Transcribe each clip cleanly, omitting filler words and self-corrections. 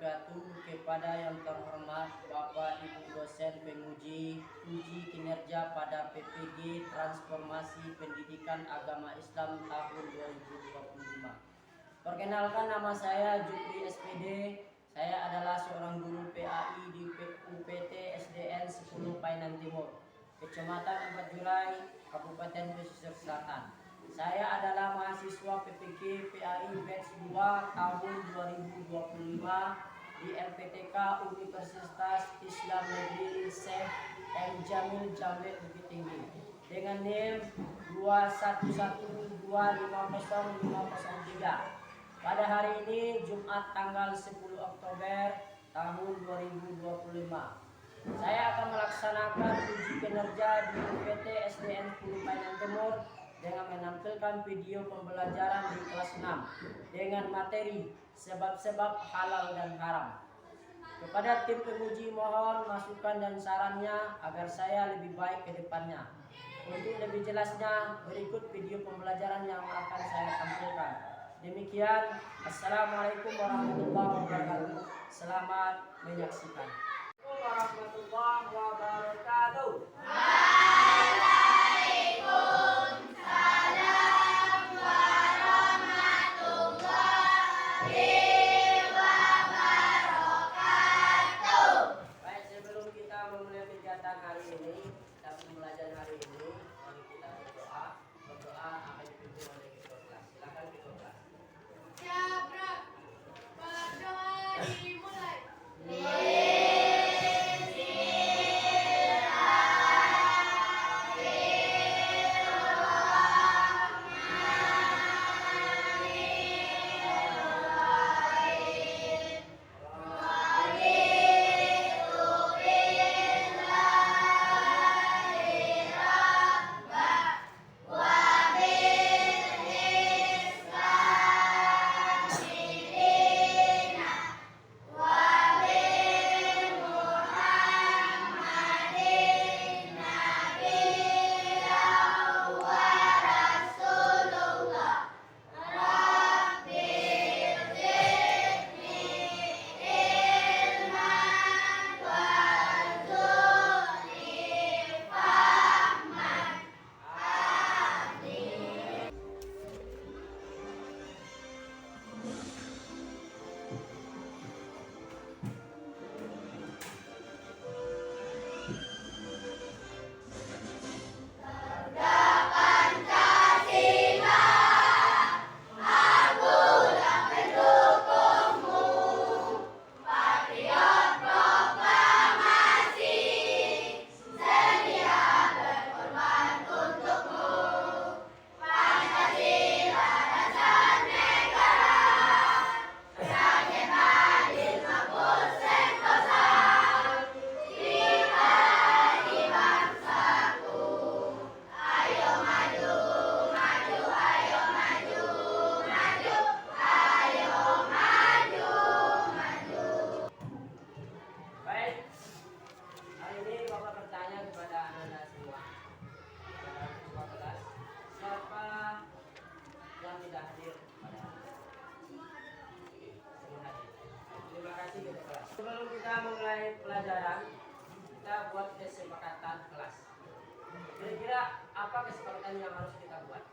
wabarakatuh. Kepada yang terhormat Bapak Ibu dosen penguji uji kinerja pada PPG Transformasi Pendidikan Agama Islam tahun 2025. Perkenalkan, nama saya Jupri SPD. Saya adalah seorang guru PAI di UPT SDN 10 Painan Timur, Kecamatan 4 Jurai, Kabupaten Pesisir Selatan. Saya adalah mahasiswa PPG PAI batch 2 tahun 2025 di LPTK Universitas Islam Negeri Syekh M. Jamil Jamil Bukit Tinggi dengan NIM 211250503. Pada hari ini Jumat tanggal 10 Oktober tahun 2025. Saya akan melaksanakan uji kinerja di UPT SDN 10 Painan Timur dengan menampilkan video pembelajaran di kelas 6 dengan materi sebab-sebab halal dan haram. Kepada tim penguji mohon masukan dan sarannya agar saya lebih baik ke depannya. Untuk lebih jelasnya berikut video pembelajaran yang akan saya tampilkan. Demikian, Assalamualaikum warahmatullahi wabarakatuh. Selamat menyaksikan. Warahmatullahi wabarakatuh. Waalaikumsalam warahmatullahi wabarakatuh. Baik, sebelum kita memulai kegiatan hari ini dan pembelajaran hari ini, mari kita berdoa. Berdoa akan dipimpin oleh ketua kelas. Silakan ketua kelas. Siap, berdoa dimulai. Sebelum kita mulai pelajaran, kita buat kesepakatan kelas. Kira-kira apa kesepakatan yang harus kita buat?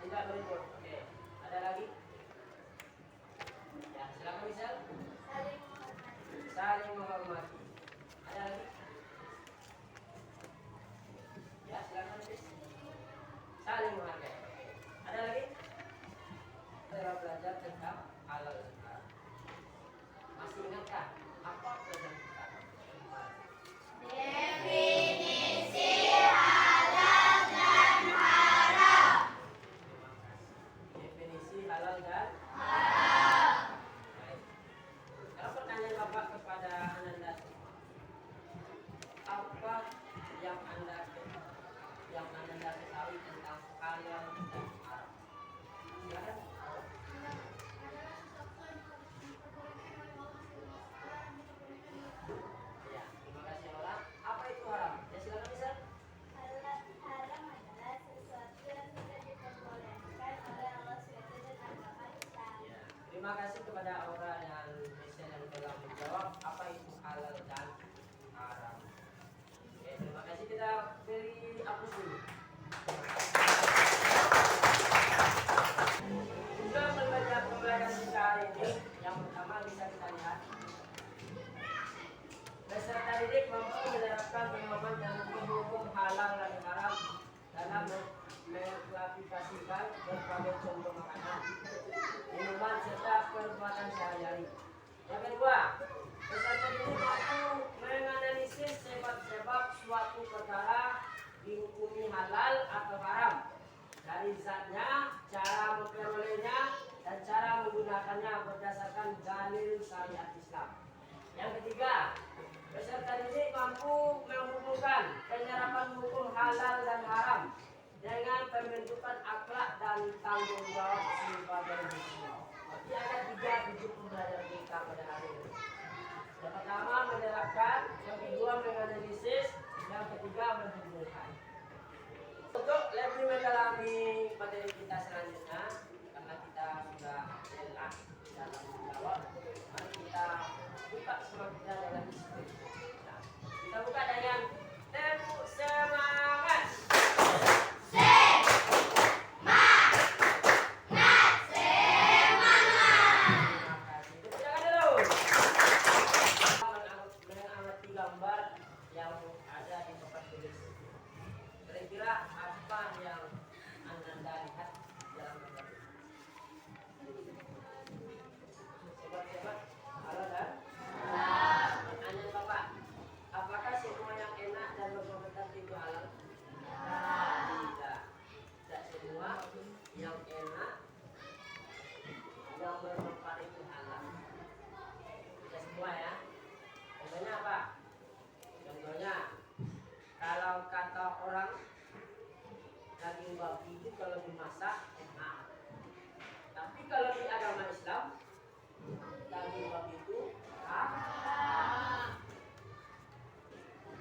Tidak berikut. Oke. Ada lagi? Ya, silakan misal. Saling menghormati. Ada lagi? Ya, silakan bis. Saling menghargai. Ada lagi? Cara belajar tentang halal dan haram. Masih ingatkah apa pelajaran kita? Definisi halal dan haram. Definisi halal dan Haram. baik. Kalau pertanyaan Bapak kepada Ananda Terima kasih kepada Aura dan Michelle yang telah menjawab apa itu halal dan haram. Oke, terima kasih, kita beri aplaus dulu. Juga membaca pembelajaran kita hari ini, yang pertama bisa kita lihat. Peserta didik mampu menerapkan pemahaman dan hukum halal dan haram dalam mengklasifikasikan berbagai contoh makanan, minuman serta perbuatan sehari-hari. Yang kedua, peserta didik mampu menganalisis sebab-sebab suatu perkara dihukumi halal atau haram dari zatnya, cara memperolehnya, dan cara menggunakannya berdasarkan dalil syariat Islam. Yang ketiga, peserta didik mampu menghubungkan penyerapan hukum halal dan haram dengan pembentukan akhlak dan tanggung jawab sebagai muslim. Jadi ada 3 bentuk pembelajaran kita pada hari ini. Yang pertama menerapkan, yang kedua menganalisis, yang ketiga menghubungkan. Untuk lebih mendalami materi kita selanjutnya, karena kita sudah lelah dalam menjawab, mari kita buka semangatnya dalam diskusi. Nah, kita buka dengan tepuk semangat. Kira-kira apa yang Anda lihat dalam gambar ini? Sobat-sobat, halo dan pertanyaan Bapak, apakah semua yang enak dan berkomentar itu halal? Tidak. Tidak semua yang enak yang bermanfaat itu halal. Tidak semua ya. Contohnya apa? Contohnya, kalau kata orang daging babi itu kalau dimasak enak. Tapi kalau di agama Islam daging babi itu haram.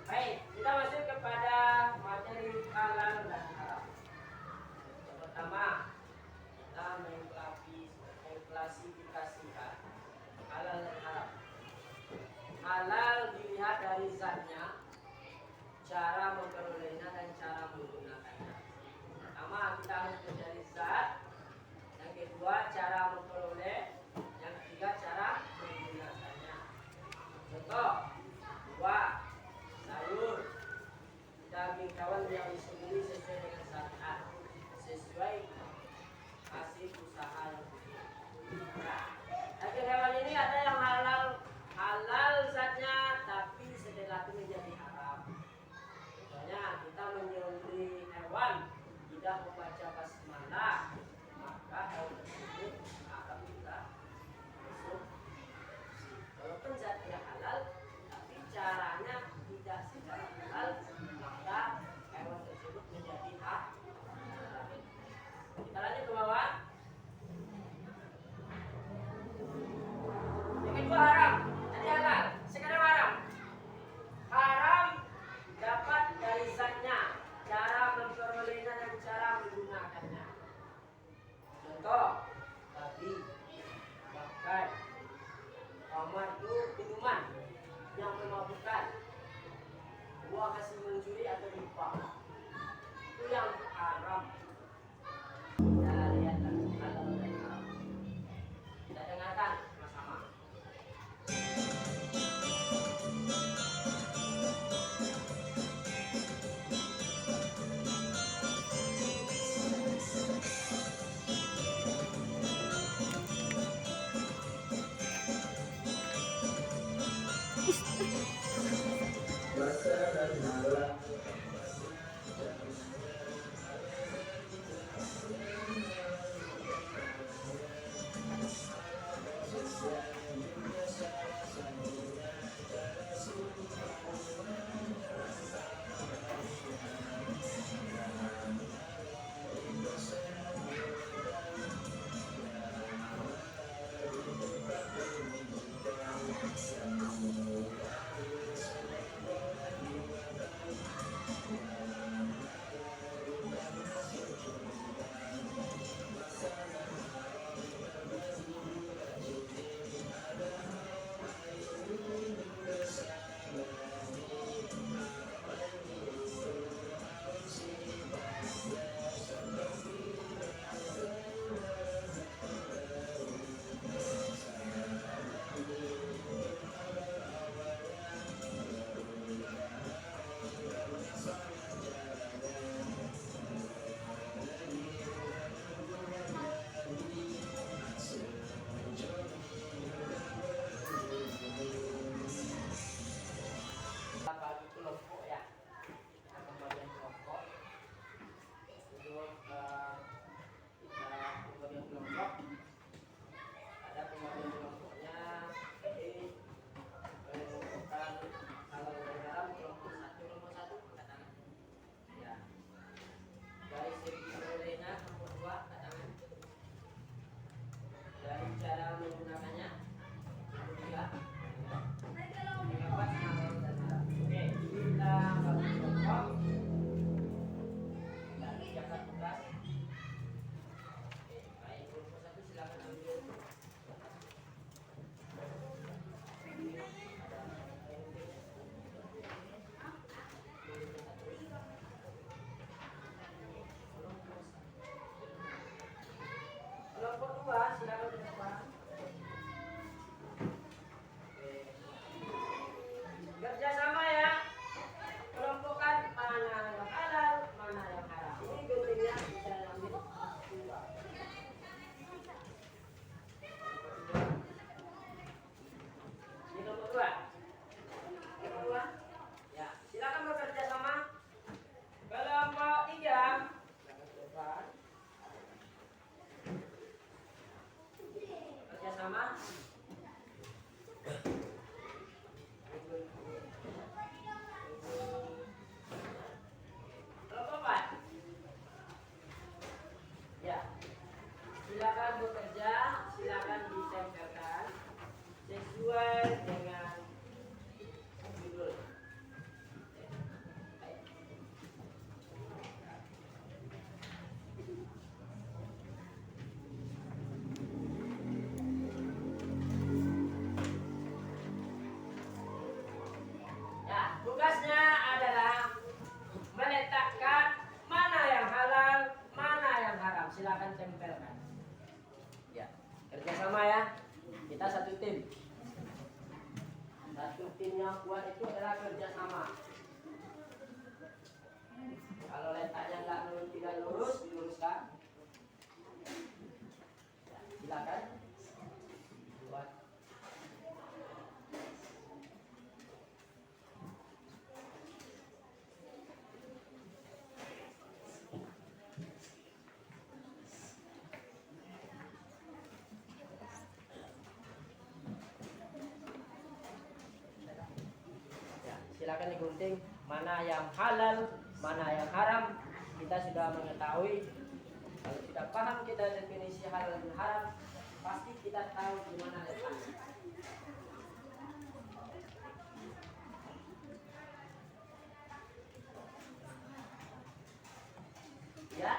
Baik, kita masuk kepada materi halal dan haram. Yang pertama, kita mengklasifikasikan halal dan haram. Halal dilihat dari zatnya, cara memperolehnya dan cara menggunakannya. Pertama, kita harus mencari zat. Yang kedua, cara memperoleh. Yang ketiga, cara menggunakannya. Contoh, buah, sayur, daging hewan yang disembelih sesuai dengan syariat, sesuai hasil usaha yang benar. Nah, daging hewan ini ada yang halal zatnya, tapi setelah itu menjadi haram. Contohnya, kita menyembelih hewan tidak membaca basmalah, maka hewan tersebut akan kita masuk. Walaupun zatnya halal, tapi caranya tidak secara halal, maka hewan tersebut menjadi haram. Kita lanjut ke bawah. Yang kedua haram, tadi halal, sekarang haram. Haram dapat dari zatnya, cara memperolehnya dan cara menggunakannya. Contoh, babi, bahkan khamar itu minuman yang memabukkan, buah hasil mencuri atau riba, itu yang haram. Kita lihat halal dan haram. Kita dengarkan sama-sama. silakan ke depan. Kerjasama ya. Kelompokkan mana yang halal, mana yang haram. Ini guntingnya bisa diambil dua. Ini kelompok dua. Kelompok dua. Ya, silakan bekerja sama. Kelompok tiga. Silakan ke depan. Kerja sama. Kelompok empat. Ya, silakan bekerja, silakan ditempelkan sesuai dengan judul. Ya, tugasnya adalah meletakkan mana yang halal, mana yang haram. Silakan tempelkan. Ya, kerjasama ya. Kita satu tim. Satu tim yang kuat itu adalah kerjasama. Kalau letaknya tidak lurus, diluruskan. Ya, silakan buat. Ya, silakan digunting mana yang halal, mana yang haram. Kita sudah mengetahui. Kalau tidak paham kita definisi halal dan haram, pasti kita tahu di mana letaknya. Ya.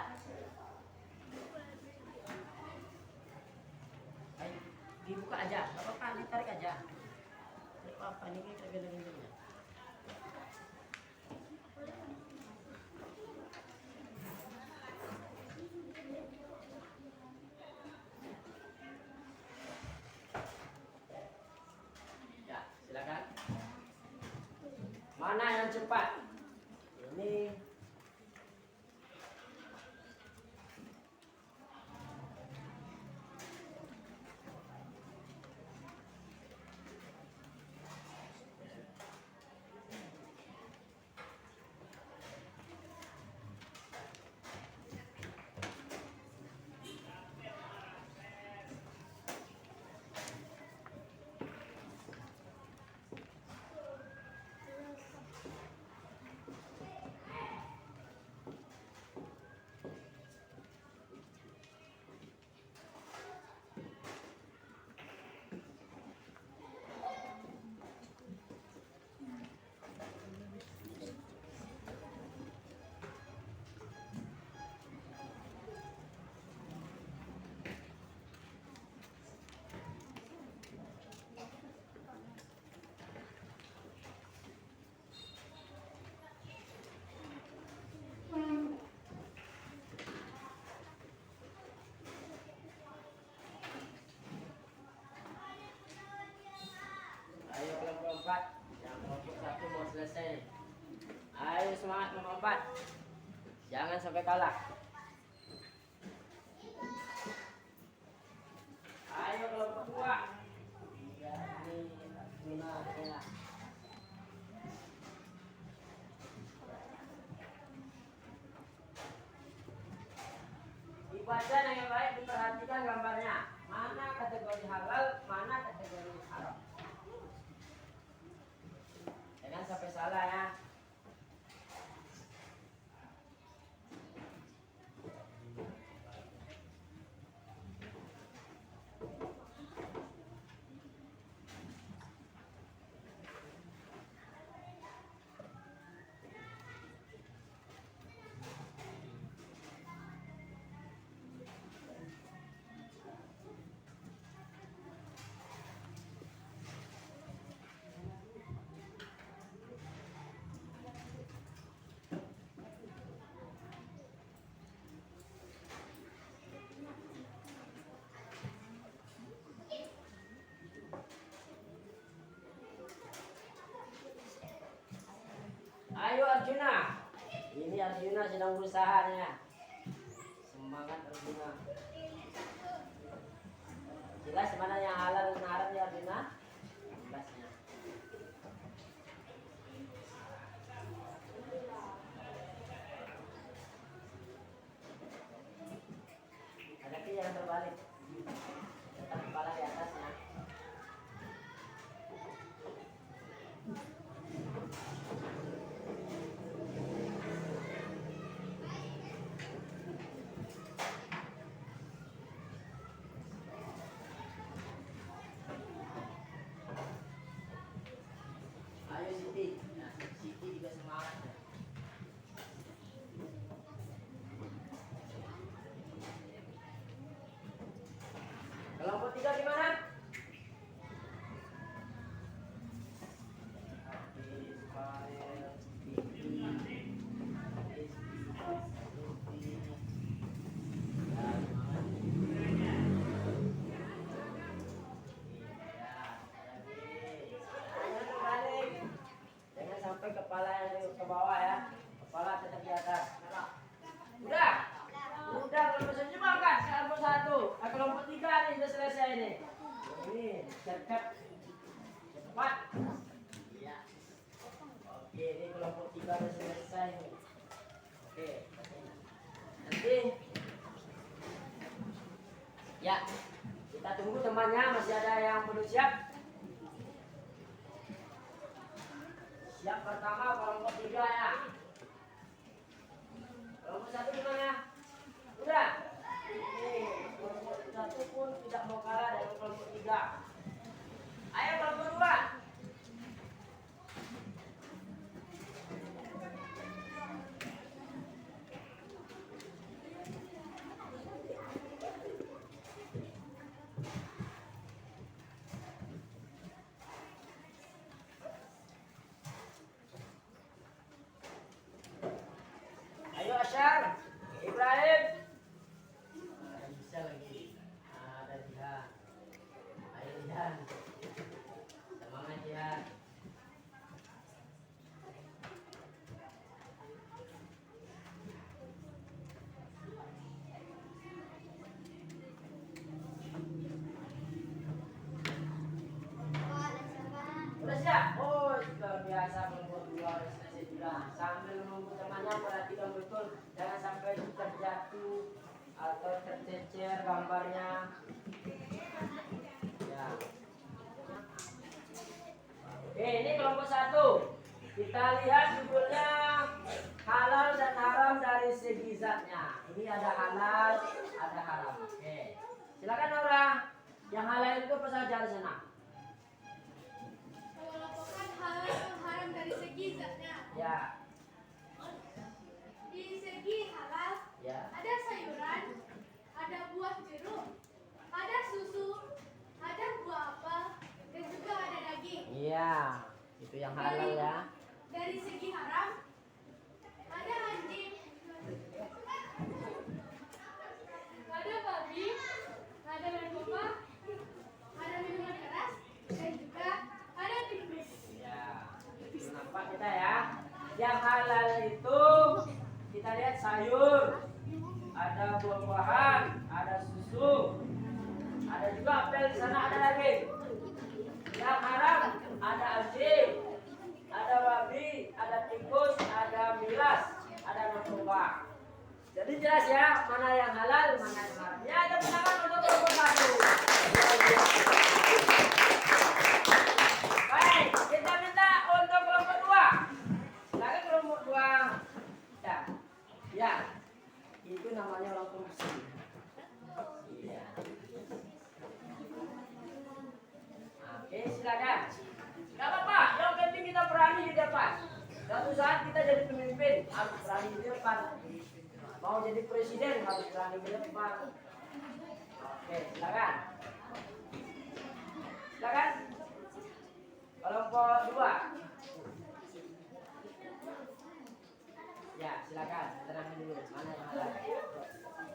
Ayo, dibuka aja, nggak apa-apa, ditarik aja. Nggak apa-apa, ini kita gendong-gendongnya. Ya, silakan. Mana yang cepat? Ini. Ayo kelompok 4. Yang kelompok 1 mau selesai. Ayo semangat kelompok 4. Jangan sampai kalah. Ayo kelompok 2. Ya, ini enak. Dibaca dengan baik, diperhatikan gambarnya. Mana kategori halal, mana kategori haram. Jangan sampai salah ya. Arjuna. Ini Arjuna sedang berusaha nih ya. Semangat Arjuna. Jelas mana yang halal dan haram ya Arjuna? Jelasnya. Hadapi jangan terbalik. Tetap kepala di atasnya. Ayo Siti. Nah, Siti juga semangat ya. Kelompok 3 gimana? Jangan sampai kepala yang ke bawah ya. Kepala tetap di atas. Udah. Udah kelompok satu makan. Kelompok 1. Nah, kelompok 3 nih sudah selesai nih. Ini cepat. Cepat. Iya. Oke, ini kelompok 3 sudah selesai nih. Oke. Nanti ya, kita tunggu temannya, masih ada yang belum siap. Siap pertama kelompok 3 ya. Kelompok 1 gimana? Udah. Ini kelompok 1 pun tidak mau kalah dengan kelompok 3. Ayo kelompok 2. Ayo Asyar, Ibrahim. Bisa lagi. Ada Jihan. Ayo Jihan. Semangat Jihan. Udah siap? Oh, luar biasa kelompok 2 selesai juga. Sambil menunggu temannya perhatikan betul, jangan sampai terjatuh atau tercecer gambarnya. Ya. Oke, ini kelompok 1. Kita lihat judulnya halal dan haram dari segi zatnya. Ini ada halal, ada haram. Oke. Silakan Naura. Yang halal itu apa saja di sana? Mengelompokkan halal dan haram dari segi zatnya. Ya. Di segi halal, Ya. ada sayuran, ada buah jeruk, ada susu, ada buah apel, dan juga ada daging. Iya. Itu yang halal ya. Dari segi haram, ada anjing, ada babi, ada narkoba, ada minuman keras, dan juga ada tikus. Ya. Itu nampak kita ya. Yang halal itu kita lihat sayur, ada buah-buahan, ada susu, ada juga apel di sana, ada daging. Yang haram ada anjing, ada babi, ada tikus, ada miras, ada narkoba. Jadi jelas ya mana yang halal, mana yang haram. Ya, ada penangan untuk kelompok 1. Baik, kita minta untuk kelompok 2. Silakan kelompok 2. Ya. Ya. Itu namanya orang korupsi. Iya. Oke, silakan. Gak apa-apa, yang penting kita berani di depan. Suatu saat kita jadi pemimpin, harus berani di depan. Mau jadi presiden, harus berani di depan. Oke, silakan. Silakan. Kelompok 2. Ya, silakan. Terangin dulu. Mana yang halal?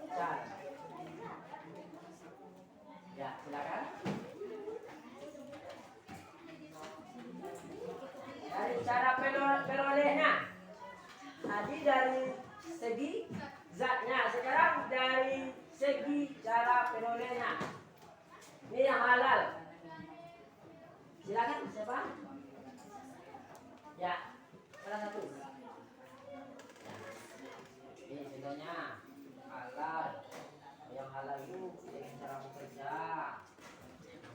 Cari. Ya, silakan. Dari cara perolehnya. segi zatnya. Sekarang dari segi cara perolehnya. Ini yang halal. Silakan siapa? Ya, salah satu. Ini contohnya halal. Yang halal itu dengan cara bekerja.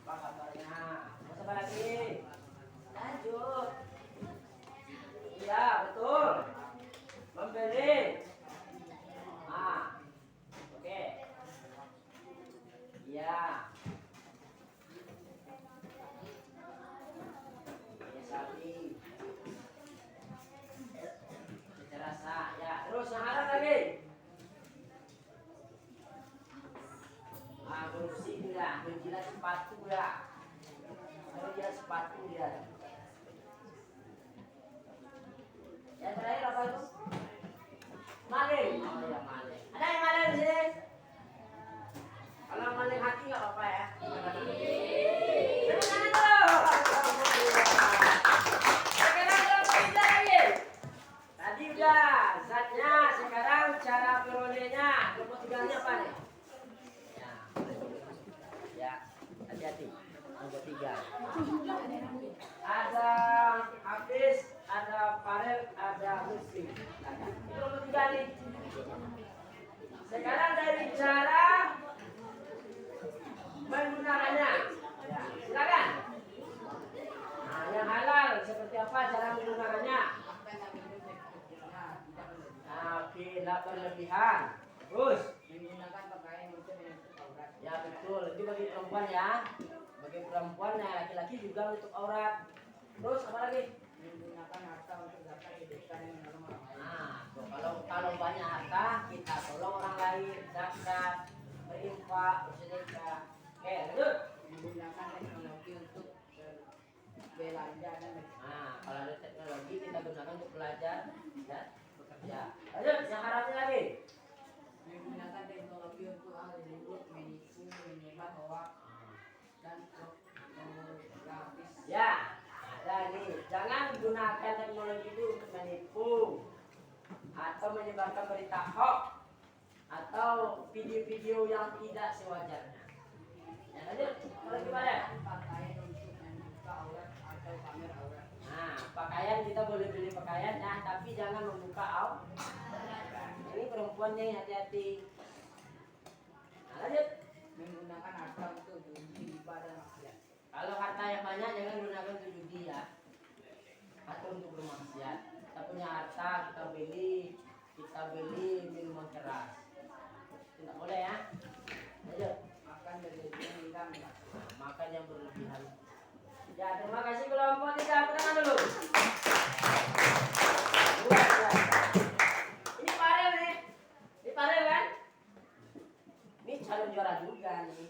Apa kabarnya? Mau siapa lagi? Lanjut. Iya, betul. Membeli. Oke. Iya. Sapi. Secara sah. Ya, terus yang halal lagi. Bersih dia, menjilat sepatu ya. Menjilat sepatu dia. Yang terakhir apa itu? Maling. Oh ya maling. Ada yang maling di sini? Kalau maling hati nggak apa-apa ya. Terus sekarang kita lagi. Tadi udah zatnya, sekarang cara perolehnya. Nomor 3-nya apa nih? Ya, hati-hati. Nomor 3. Ada habis, ada parel, ada musik. Itu nomor 3 nih. Sekarang dari cara menggunakannya. Ya, silakan. Nah, yang halal seperti apa cara menggunakannya? Nah, tidak berlebihan. Terus menggunakan pakaian untuk menutup aurat. Ya betul, itu bagi perempuan ya. Bagi perempuan ya, laki-laki juga untuk aurat. Terus apa lagi? Menggunakan harta untuk zakat, sedekah dan menolong orang lain. Nah, kalau banyak harta kita tolong orang lain, zakat, berinfak, bersedekah. Oke, lanjut. Menggunakan teknologi untuk belajar dan kalau ada teknologi kita gunakan untuk belajar dan bekerja. Lanjut, yang haramnya lagi. Menggunakan teknologi untuk hal buruk, menipu, menyebar hoax dan grafis. Ya, ada nih. Jangan gunakan teknologi itu untuk menipu atau menyebarkan berita hoax atau video-video yang tidak sewajarnya. Ya, lanjut. Kalau gimana? Pakaian untuk membuka aurat atau pamer aurat. Nah, pakaian kita boleh beli pakaian ya, tapi jangan membuka aurat. Ini perempuan nih, hati-hati. Nah, lanjut. Menggunakan harta untuk judi, riba dan maksiat. Kalau harta yang banyak jangan gunakan untuk judi ya, atau untuk bermaksiat. Kita punya harta, kita beli minuman keras. Tidak boleh ya. Lanjut. Makan berlebihan hingga makan yang berlebihan. Ya, terima kasih kelompok 3. Tangan dulu. Luar biasa. Ini Farel nih. Ini Farel kan? Ini calon juara juga nih.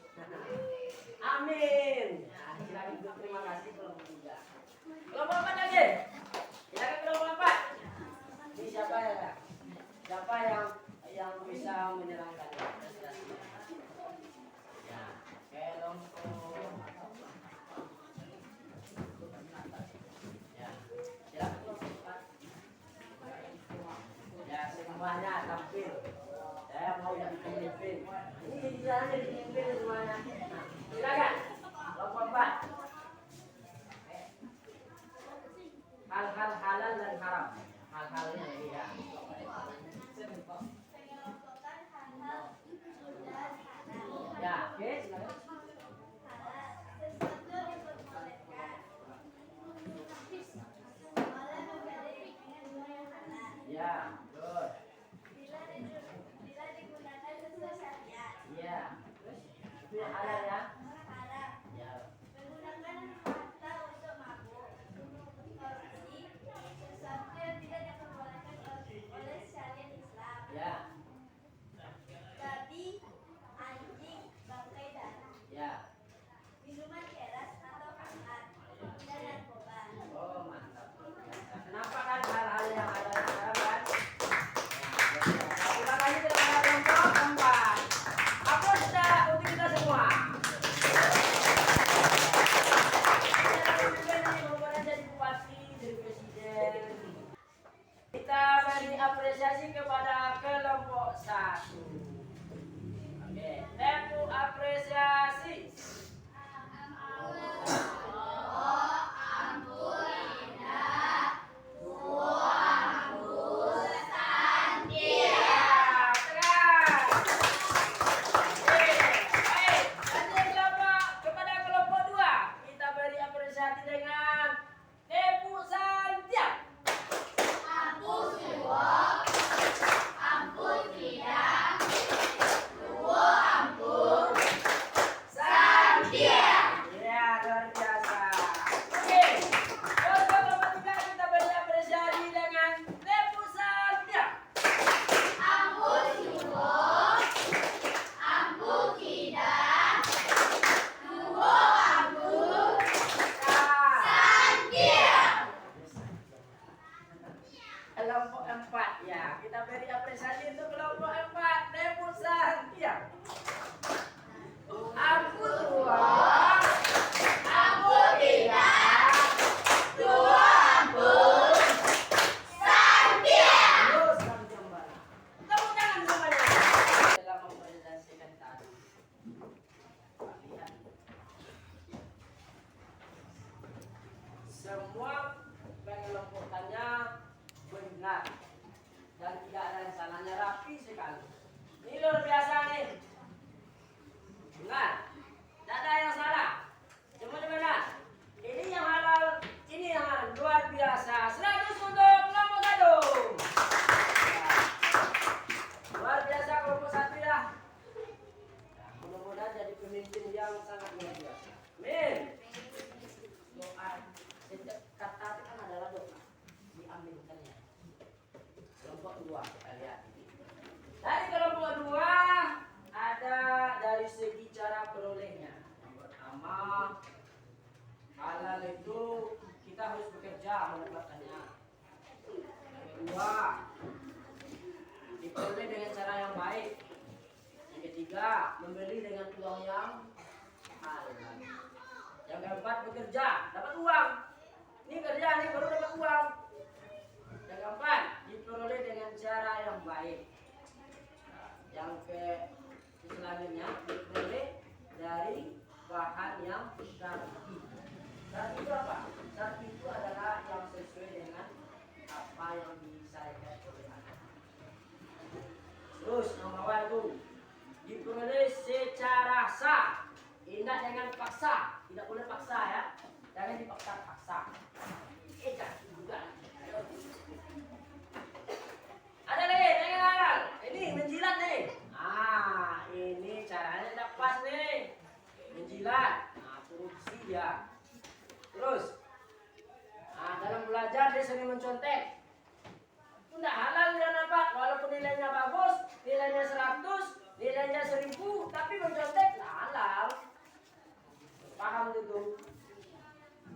Amin. Nah, silakan juga, terima kasih kelompok 3. Kelompok 4 lagi. Silakan kelompok 4. Ini siapa ya? Siapa yang bisa menyerangkan? Ya, kelompok. Ya, silakan kelompok 4. Ya, semuanya tampil. Saya mau jadi pemimpin. Ini bisa jadi pemimpin semuanya. Nah, silakan kelompok 4. Hal-hal halal dan haram. Hal-halnya ya. Ya, oke, silakan. Ya, good. Ya, itu yang halal ya. Ya. Menggunakan harta untuk mabuk, korupsi, sesuatu yang tidak diperbolehkan oleh syariat Islam. Ya. Babi, anjing, bangkai darah. Ya. Minuman keras atau hangat dan narkoba. Oh, mantap. Kenapa kan hal-hal yang ada sekarang kan? Terima kasih kepada kelompok 4. Aplaus untuk kita semua. semua pengelompokannya benar dan tidak ada yang salahnya, rapi sekali. Ini luar biasa nih. Benar, tidak ada yang salah, semuanya benar. Ini yang halal, ini yang halal. Luar biasa. 100 untuk kelompok 1. Luar biasa kelompok 1 ya. Mudah-mudahan jadi pemimpin yang sangat luar biasa. Amin. Doa, setiap kata itu kan adalah doa. Diaminkannya. Kelompok 2 kita lihat ini. Dari kelompok 2 ada dari segi cara perolehnya. Yang pertama, halal itu kita harus bekerja mendapatkannya. Yang kedua, diperoleh dengan cara yang baik. Yang ketiga, membeli dengan uang yang halal. Yang keempat, bekerja, dapat uang. Ini kerja, ini baru dapat uang. Yang keempat, diperoleh dengan cara yang baik. Yang selanjutnya, diperoleh dari bahan yang syar'i. Syar'i itu apa? Syar'i itu adalah yang sesuai dengan apa yang disyariatkan oleh Allah. Terus yang bawah itu diperoleh secara sah, tidak dengan paksa. Tidak boleh paksa ya, jangan dipaksa-paksa. Juga. Ada lagi yang halal. Ini menjilat nih. Ini caranya tidak pas nih. Menjilat, korupsi dia. Terus, dalam belajar dia sering mencontek. Itu tidak halal dia dapat, walaupun nilainya bagus, nilainya 100, nilainya 1000, tapi mencontek tidak halal. Paham itu?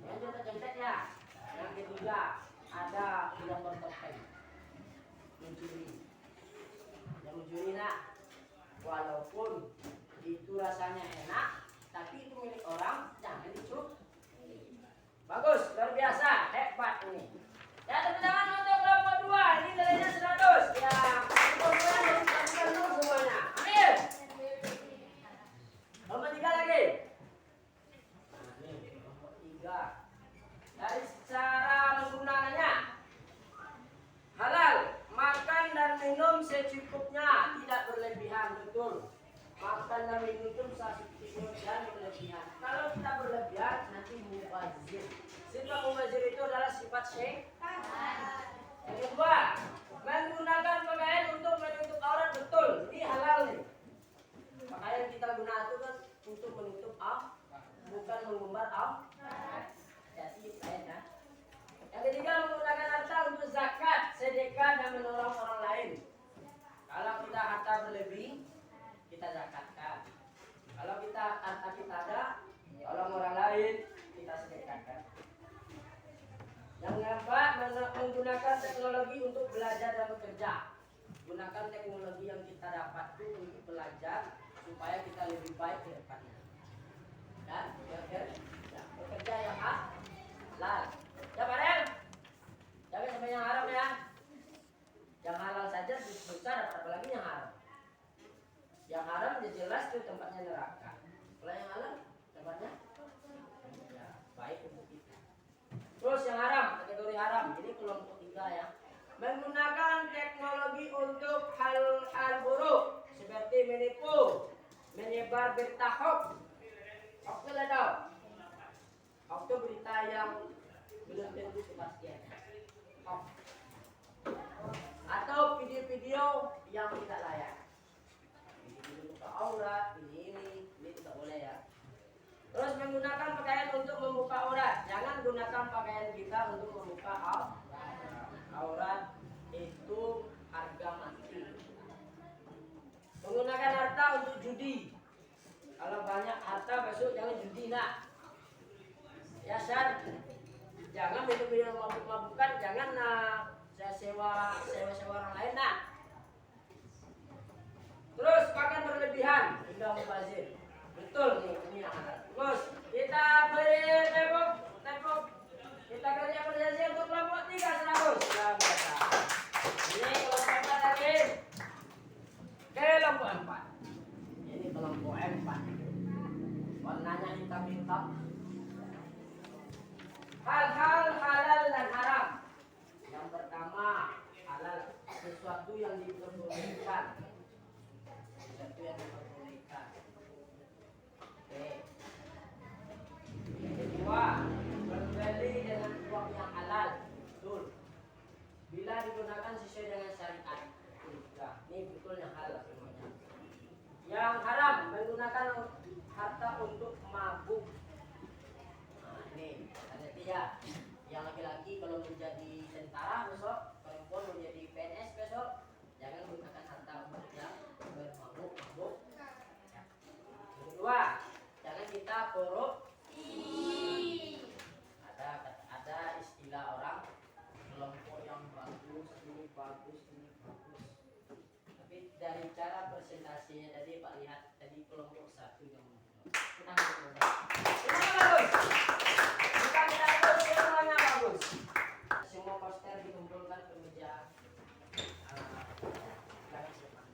Yang contek-contek ya. Yang ketiga, ada yang bertopeng, mencuri. Yang mencuri nak, walaupun itu rasanya enak, tapi itu milik orang, jangan dicuri. Bagus, luar biasa, hebat ini. Ya, tepuk tangan untuk kelompok 2. Ini nilainya 100. Ya, kelompok dulu semuanya. Amin. Kelompok 3 lagi. Ini kelompok 3. Dari cara menggunakannya, halal, makan dan minum secukupnya, tidak berlebihan, betul. Makan dan minum itu jangan berlebihan. Kalau kita berlebihan nanti mubazir. Sifat mubazir itu adalah sifat syaitan. Yang kedua, menggunakan pakaian untuk menutup aurat, betul. Ini halal nih. Pakaian kita guna itu kan untuk menutup aurat, bukan mengumbar aurat. Jadi ya. Yang ketiga, menggunakan harta untuk zakat, sedekah dan menolong orang lain. Kalau kita harta berlebih, kita zakatkan. Kalau kita harta kita ada, tolong orang lain, kita sedekahkan. Yang keempat, menggunakan teknologi untuk belajar dan bekerja. Gunakan teknologi yang kita dapat itu untuk belajar supaya kita lebih baik ke depannya. Dan bekerja yang halal. Ya Farel, jangan sampai yang haram ya. Yang halal saja besar, apalagi yang haram. Yang haram jelas itu tempatnya neraka. Kalau yang halal tempatnya ya, baik untuk kita. Terus yang haram, kategori haram. Ini kelompok 3 ya. Menggunakan teknologi untuk hal buruk seperti menipu, menyebar berita hoax. Hoax itu tahu? Hoax itu berita yang belum tentu kepastian. Hoax. Atau video-video yang tidak layak. Aurat, ini tidak boleh ya. Terus menggunakan pakaian untuk membuka aurat. Jangan gunakan pakaian kita untuk membuka aurat. Aurat itu harga mati. Menggunakan harta untuk judi. Kalau banyak harta besok jangan judi nak. Ya Syar, jangan minum mabuk-mabukan, jangan nak. Saya sewa orang lain nak. Terus makan berlebihan, tidak mubazir. Betul nih, ini yang halal. Terus kita beri tepuk. Kita kerja perjanjian untuk kelompok 3 100. Ya biasa. Ini kelompok 4 lagi. Kelompok 4. Ini kelompok 4. Warnanya hitam-hitam. Hal-hal halal dan haram. Yang pertama, halal, sesuatu yang diperbolehkan. Sesuatu yang diperbolehkan. Oke. Yang kedua, berbeli dengan uang yang halal. Betul. Bila digunakan sesuai dengan syariat. Ya, ini betul yang halal semuanya. Yang haram, menggunakan harta untuk mabuk. Nah, ini ada tiga. Yang laki-laki kalau menjadi tentara besok, perempuan menjadi PNS besok, jangan gunakan harta untuk yang bermabuk-mabuk. Yang kedua, jangan kita korupsi. Ada istilah orang kelompok yang bagus, ini bagus, ini bagus. Tapi dari cara presentasinya tadi Pak lihat tadi kelompok satu yang menang. Semuanya bagus. Bukan tidak bagus, semuanya bagus. Semua poster dikumpulkan ke meja. Garis depan.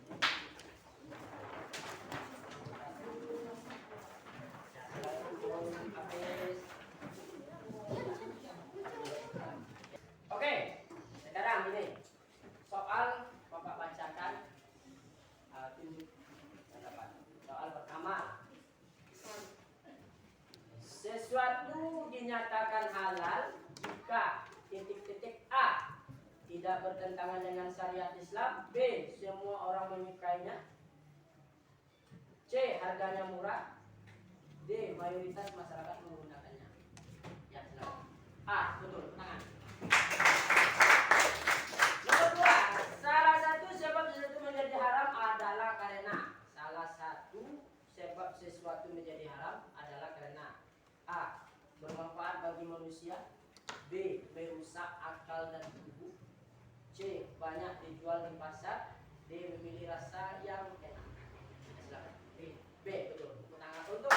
Oke, sekarang ini soal Bapak bacakan tunjuk pendapat. Soal pertama, sesuatu dinyatakan halal jika titik-titik A tidak bertentangan dengan syariat Islam, B semua orang menyukainya, C harganya murah, D mayoritas masyarakat menggunakannya. Ya, silakan. A, betul, tangan. Nomor 2, salah satu sebab sesuatu menjadi haram adalah karena A. Bermanfaat bagi manusia, B. Merusak akal dan tubuh, C. Banyak dijual di pasar, D. Memilih rasa yang enak. Silakan. B, betul. Tangan untuk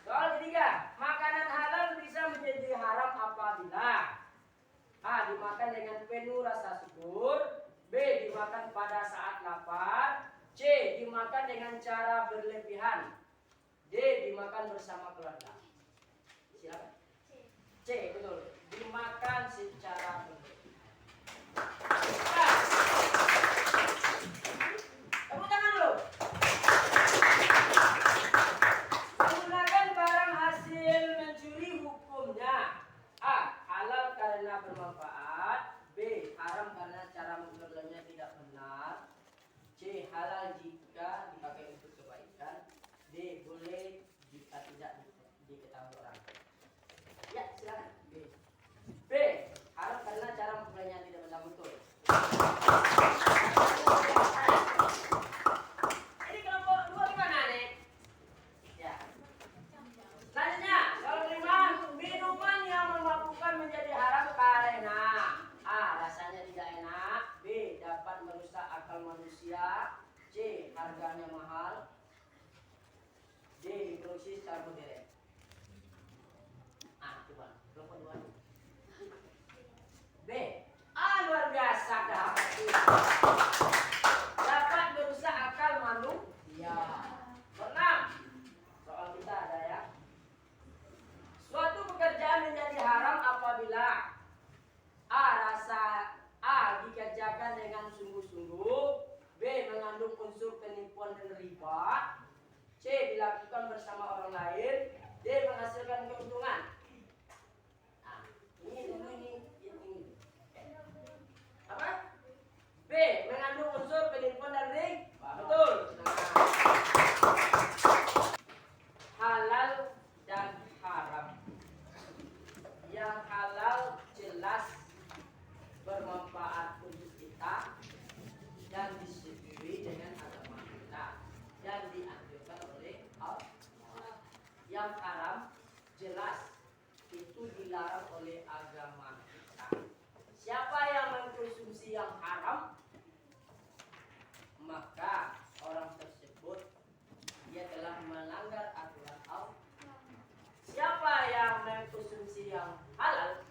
soal ketiga, makanan halal bisa menjadi haram apabila A. Dimakan dengan penuh rasa syukur, B. Dimakan pada saat lapar, C. Dimakan dengan cara berlebihan, D. Dimakan bersama keluarga. Silakan. C, betul. Dimakan secara berlebihan. Tepuk tangan dulu. Menggunakan barang hasil mencuri hukumnya. A. Halal karena bermanfaat, B. Haram karena cara mengelolanya tidak benar, C. Halal jika dipakai untuk kebaikan, D. Boleh jika tidak diketahui orang. Ya, silakan. B. Haram karena cara mengelolanya tidak benar, betul. Ini kelompok dua gimana nih? Ya. Selanjutnya, kalau kelima, minuman yang memabukkan menjadi haram karena A. Rasanya tidak enak, B. Dapat merusak akal manusia, C. Harganya mahal, D. Diproduksi secara modern. Coba kelompok dua. B. Luar biasa dapat dapat merusak akal manusia. Pernah soal kita ada ya. Suatu pekerjaan menjadi haram apabila A. Dikerjakan dengan sungguh-sungguh, B. Mengandung unsur penipuan dan riba, C. Dilakukan bersama orang lain, D. Menghasilkan keuntungan. Ini dulu ini. Apa? B. Mengandung unsur penipuan dan riba. Betul. Halal dan haram. Yang halal jelas bermanfaat untuk kita dan disetujui dengan agama kita dan dianjurkan oleh Allah. Yang haram jelas itu dilarang oleh agama kita. Siapa yang mengkonsumsi yang haram, maka orang tersebut dia telah melanggar aturan Allah. Siapa yang mengkonsumsi yang halal,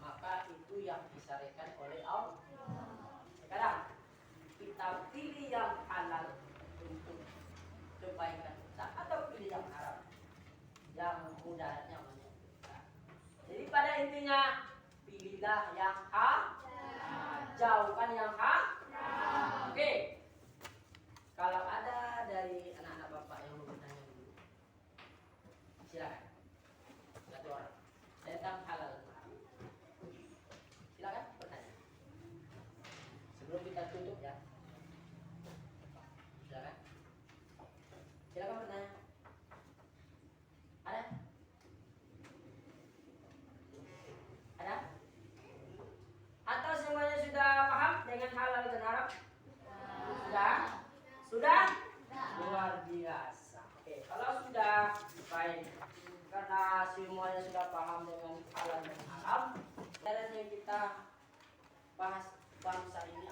maka itu yang disyariatkan oleh Allah. Sekarang kita pilih yang halal untuk kebaikan kita atau pilih yang haram. Yang mudah nyamannya. Jadi pada intinya pilihlah yang jauhkan yang Oke. Kalau ada dari anak-anak bapak yang mau bertanya dulu, silakan. Satu orang tentang halal. Silakan bertanya. Sebelum kita tutup ya. Silakan. Silakan bertanya. Ada? Ada? Atau semuanya sudah paham dengan halal dan haram? Sudah? Sudah? Luar biasa. Oke, kalau sudah baik, karena semuanya sudah paham dengan halal dan haram, caranya kita bahas bangsa ini